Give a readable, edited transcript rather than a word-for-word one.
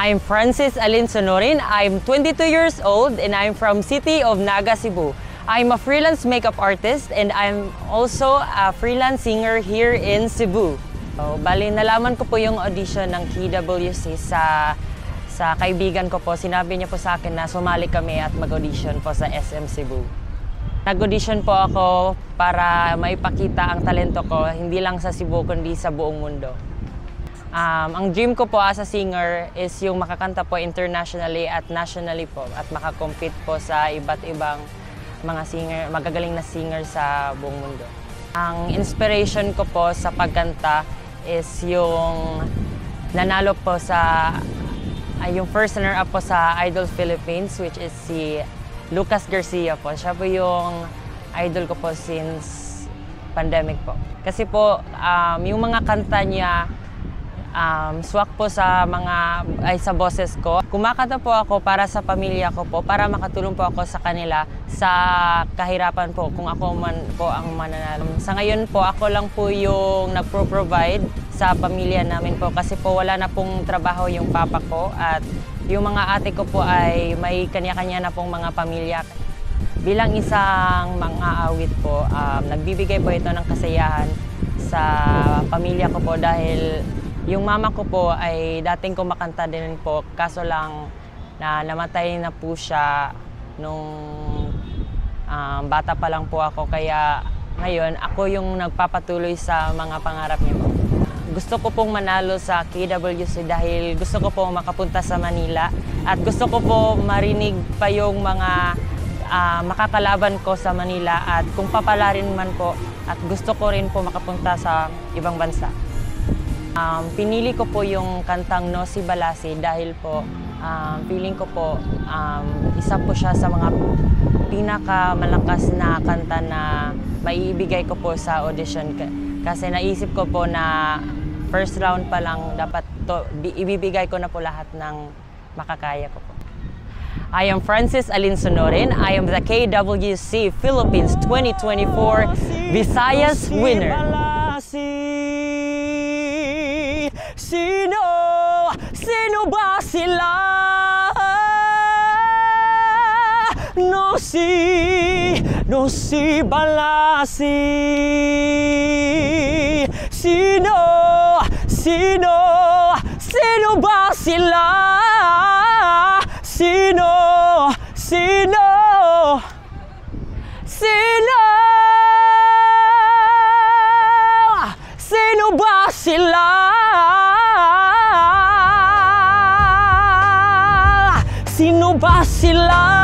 I'm Francis Alin Sonorin. I'm 22 years old and I'm from City of Naga, Cebu. I'm a freelance makeup artist and I'm also a freelance singer here in Cebu. So, bali, nalaman ko po yung audition ng KWC sa kaibigan ko po. Sinabi niya po sa akin na sumali kami at mag-audition po sa SM Cebu. Nag-audition po ako para maipakita ang talento ko, hindi lang sa Cebu kundi sa buong mundo. Ang dream ko po as a singer is yung makakanta po internationally at nationally po at makakompete po sa iba't ibang mga singer, magagaling na singer sa buong mundo. Ang inspiration ko po sa pagkanta is yung nanalo po sa yung first runner-up po sa Idol Philippines, which is si Lucas Garcia po. Siya po yung idol ko po since pandemic po. Kasi po yung mga kanta niya swak po sa sa boses ko. Kumakanta po ako para sa pamilya ko po, para makatulong po ako sa kanila sa kahirapan po kung ako man po ang mananalo. Sa ngayon po, ako lang po yung nagpro-provide sa pamilya namin po kasi po wala na pong trabaho yung papa ko at yung mga ate ko po ay may kanya-kanya na pong mga pamilya. Bilang isang mang-aawit po, nagbibigay po ito ng kasayahan sa pamilya ko po dahil yung mama ko po ay dating kumakanta din po, kaso lang na namatay na po siya nung bata pa lang po ako. Kaya ngayon, ako yung nagpapatuloy sa mga pangarap niya po. Gusto ko pong manalo sa KWC dahil gusto ko po makapunta sa Manila at gusto ko po marinig pa yung mga makakalaban ko sa Manila at kung papalarin man po at gusto ko rin po makapunta sa ibang bansa. Pinili ko po yung kantang No Si Balasi dahil po feeling ko po isa po siya sa mga pinakamalakas na kanta na maibigay ko po sa audition. Kasi naisip ko po na first round pa lang dapat ibibigay ko na po lahat ng makakaya ko po. I am Francis Alin Sonorin. I am the KWC Philippines 2024 Visayas winner. Sino ba sila? No si Balasi. Sino ba sila? Sino ba sila? Sino ba sila?